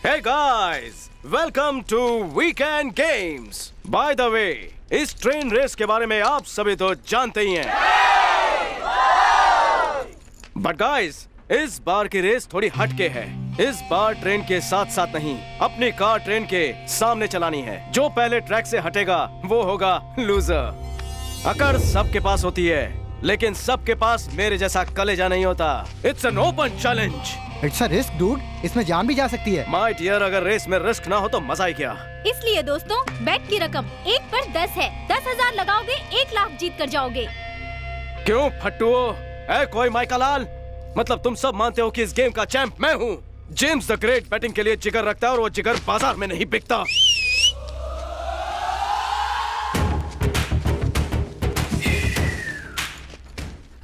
Hey guys, welcome to Weekend Games. By the way, इस train race के बारे में आप सभी तो जानते ही हैं। But guys, इस बार की रेस थोड़ी हटके है। इस बार ट्रेन के साथ साथ नहीं, अपनी कार ट्रेन के सामने चलानी है। जो पहले ट्रैक से हटेगा वो होगा लूजर। अकड़ सबके पास होती है, लेकिन सबके पास मेरे जैसा कलेजा नहीं होता। It's an open challenge. It's a risk dude, इसमें जान भी जा सकती है। माय डियर, अगर रेस में रिस्क ना हो तो मजा ही क्या। इसलिए दोस्तों, बेट की रकम 1 पर 10 है। 10,000 लगाओगे 1 लाख जीत कर जाओगे। क्यों फट्टुओ? कोई माइका लाल? मतलब तुम सब मानते हो कि इस गेम का चैंप मैं हूँ। जेम्स द ग्रेट बैटिंग के लिए जिगर रखता है और वो जिगर बाजार में नहीं बिकता।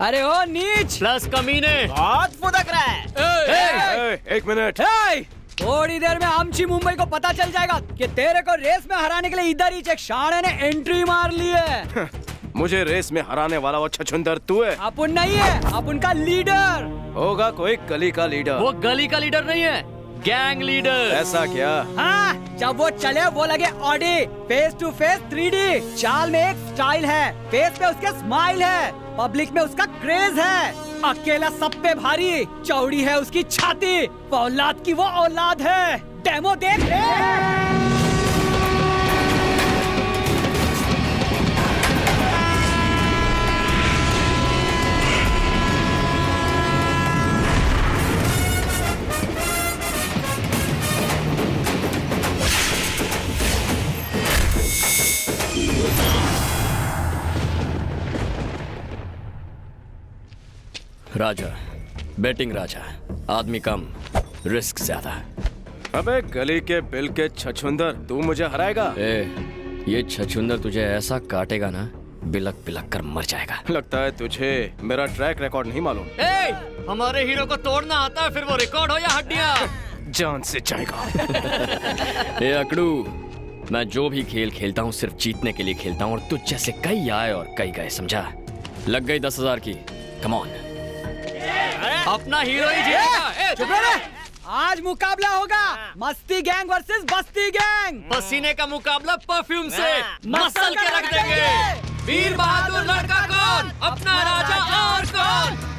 अरे ओ नीच प्लस कमीने बहुत फुदक रहा है। एक मिनट। थोड़ी देर में आमची मुंबई को पता चल जाएगा कि तेरे को रेस में हराने के लिए इधर ही एक शाणे ने एंट्री मार ली है। मुझे रेस में हराने वाला वो छछुंदर तू है। अपुन नहीं है, अपुन का लीडर होगा कोई गली का लीडर। वो गली का लीडर नहीं है, गैंग लीडर। ऐसा क्या? हाँ, जब वो चले वो लगे Audi. Face to face 3D। चाल में एक स्टाइल है, फेस पे उसके स्माइल है, पब्लिक में उसका क्रेज है। अकेला सब पे भारी, चौड़ी है उसकी छाती। औलाद की वो औलाद है। डेमो देख ले। राजा, बैटिंग राजा, आदमी कम, रिस्क ज्यादा। अबे गली के बिल के छछुंदर, तू मुझे हराएगा? ये छछुंदर तुझे ऐसा काटेगा ना, बिलक बिलक कर मर जाएगा। लगता है तुझे मेरा ट्रैक रिकॉर्ड नहीं मालूम। हमारे हीरो को तोड़ना आता है, फिर वो रिकॉर्ड हो या हड्डियां। जान से जाएगा। अकड़ू, मैं जो भी खेल खेलता हूँ सिर्फ जीतने के लिए खेलता हूँ, और तुझ जैसे कई आए और कई गए, समझा? लग गई 10,000 की। कम ऑन, अपना हीरो ही जीतेगा। चुप रह। आज मुकाबला होगा मस्ती गैंग वर्सेस बस्ती गैंग। पसीने का मुकाबला परफ्यूम से मसल के रख देंगे। वीर बहादुर लड़का कौन, अपना राजा और कौन?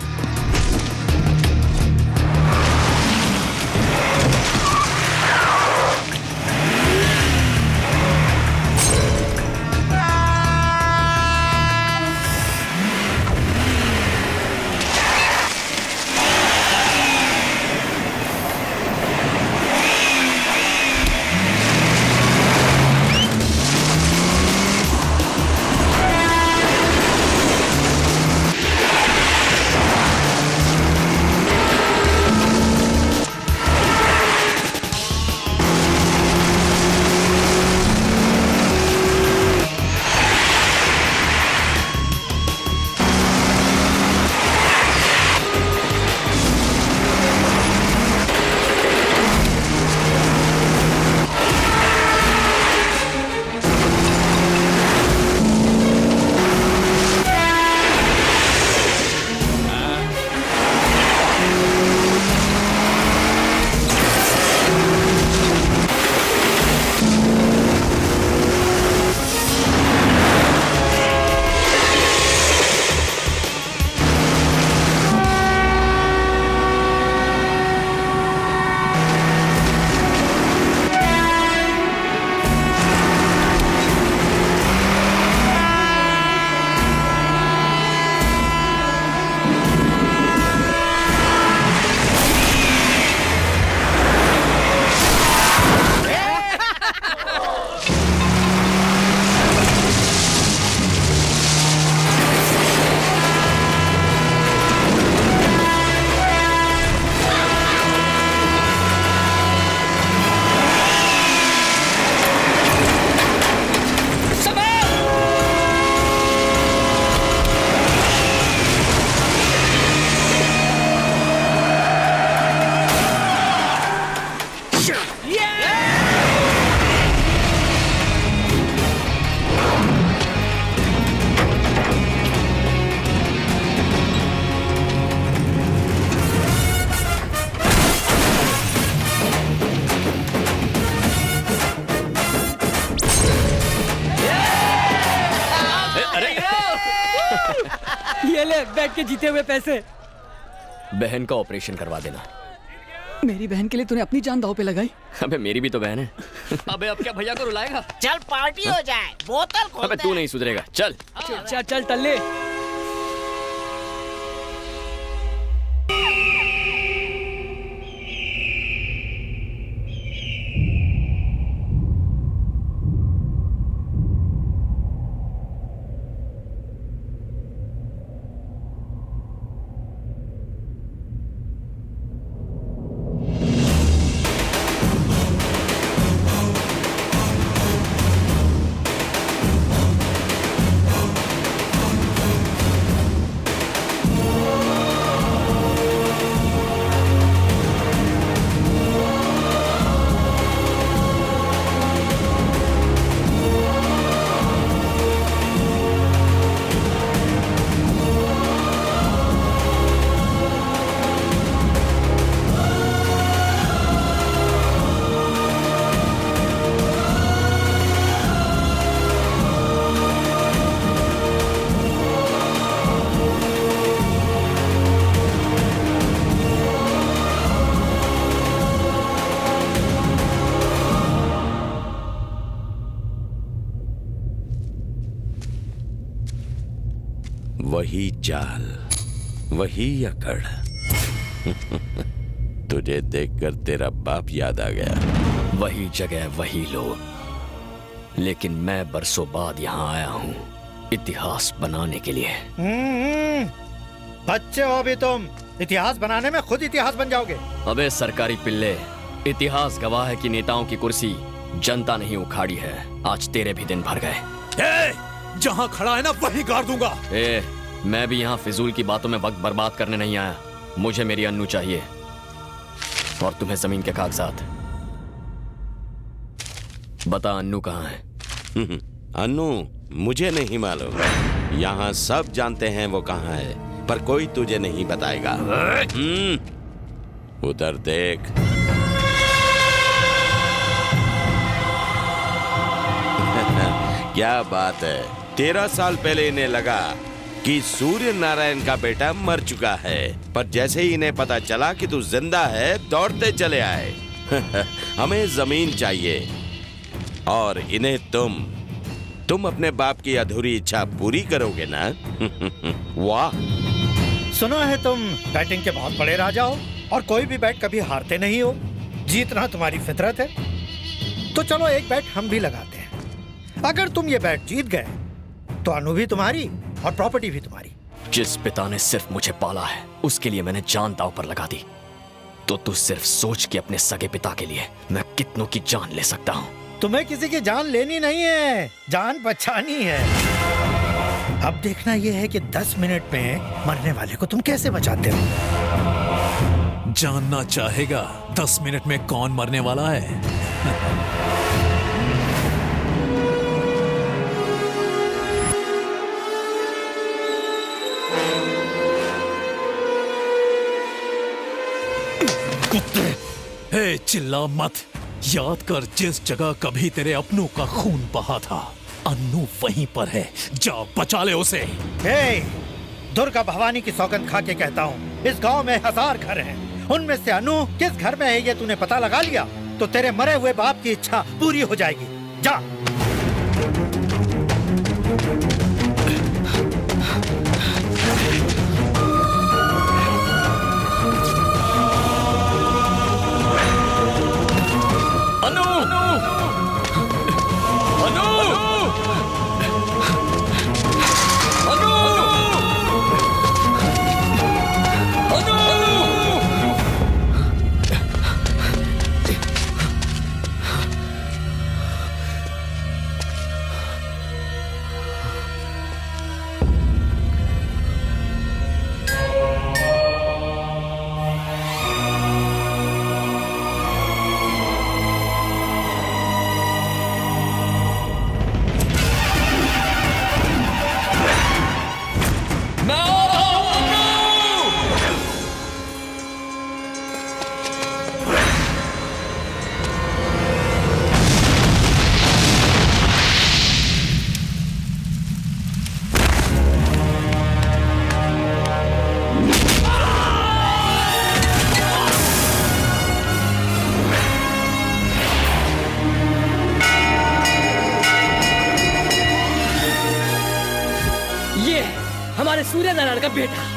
ले बैठ के जीते हुए पैसे। बहन का ऑपरेशन करवा देना। मेरी बहन के लिए तूने अपनी जान दांव पे लगाई। अबे मेरी भी तो बहन है। अबे अब क्या भैया को रुलाएगा? चल पार्टी हो जाए, बोतल खोल अबे दे। तू नहीं सुधरेगा, चल। चल चल टल्ले। वही चाल, वही अकड़। तुझे देखकर तेरा बाप याद आ गया। वही जगह, वही लोग, लेकिन मैं बरसों बाद यहाँ आया हूँ इतिहास बनाने के लिए। बच्चे हो अभी तुम, इतिहास बनाने में खुद इतिहास बन जाओगे। अबे सरकारी पिल्ले, इतिहास गवाह है कि नेताओं की कुर्सी जनता नहीं उखाड़ी है। आज तेरे भी दिन भर गए। जहाँ खड़ा है ना वहीं गाड़ दूंगा। मैं भी यहाँ फिजूल की बातों में वक्त बर्बाद करने नहीं आया। मुझे मेरी अन्नू चाहिए और तुम्हें जमीन के कागजात। बता अन्नू कहाँ है? अन्नू मुझे नहीं मालूम। यहाँ सब जानते हैं वो कहाँ है, पर कोई तुझे नहीं बताएगा। उधर देख। क्या बात है। 13 साल पहले इन्हें लगा कि सूर्य नारायण का बेटा मर चुका है, पर जैसे ही इन्हें पता चला कि तू जिंदा है, दौड़ते चले आए। हमें जमीन चाहिए और इन्हें तुम अपने बाप की अधूरी इच्छा पूरी करोगे ना? वाह। सुना है तुम बैटिंग के बहुत बड़े राजा हो और कोई भी बैट कभी हारते नहीं हो। जीतना तुम्हारी फितरत है। तो चलो एक बैट हम भी लगाते हैं। अगर तुम ये बैट जीत गए तो अनु भी तुम्हारी और प्रॉपर्टी भी तुम्हारी। जिस पिता ने सिर्फ मुझे पाला है उसके लिए मैंने जान दांव पर लगा दी, तो तू सिर्फ सोच कि अपने सगे पिता के लिए मैं कितनों की जान ले सकता हूँ। तुम्हें किसी की जान लेनी नहीं है, जान बचानी है। अब देखना यह है कि 10 मिनट में मरने वाले को तुम कैसे बचाते हो। जानना चाहेगा 10 मिनट में कौन मरने वाला है? हे चिल्ला मत। याद कर जिस जगह कभी तेरे अपनों का खून बहा था, अन्नू वहीं पर है। जा बचा ले उसे। हे, दुर्गा भवानी की सौगंध खा के कहता हूँ, इस गांव में 1000 घर हैं। उनमें से अनु किस घर में है ये तूने पता लगा लिया तो तेरे मरे हुए बाप की इच्छा पूरी हो जाएगी। जा। सूर्य नारायण का बेटा।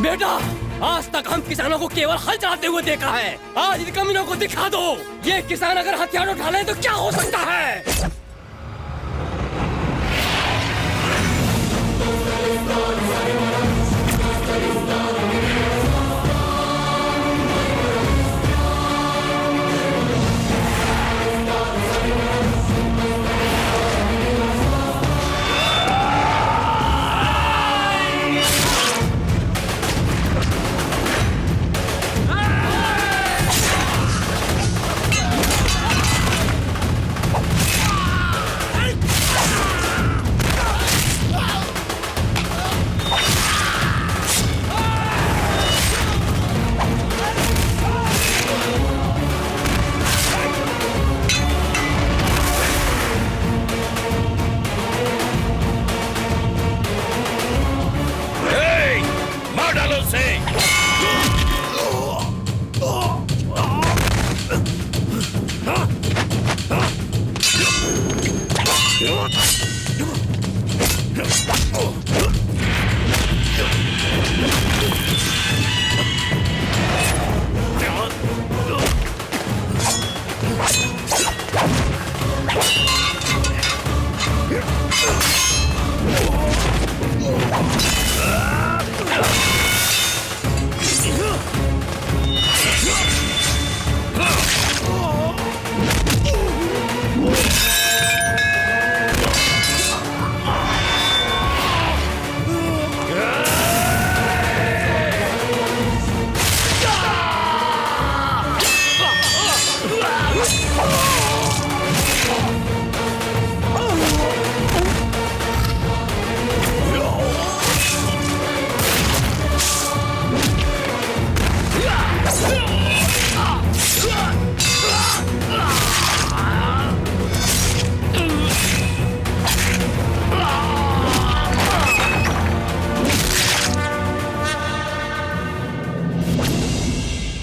बेटा, आज तक हम किसानों को केवल हल चलाते हुए देखा है। आज इन कमीनों को दिखा दो, ये किसान अगर हथियार उठा लें तो क्या हो सकता है।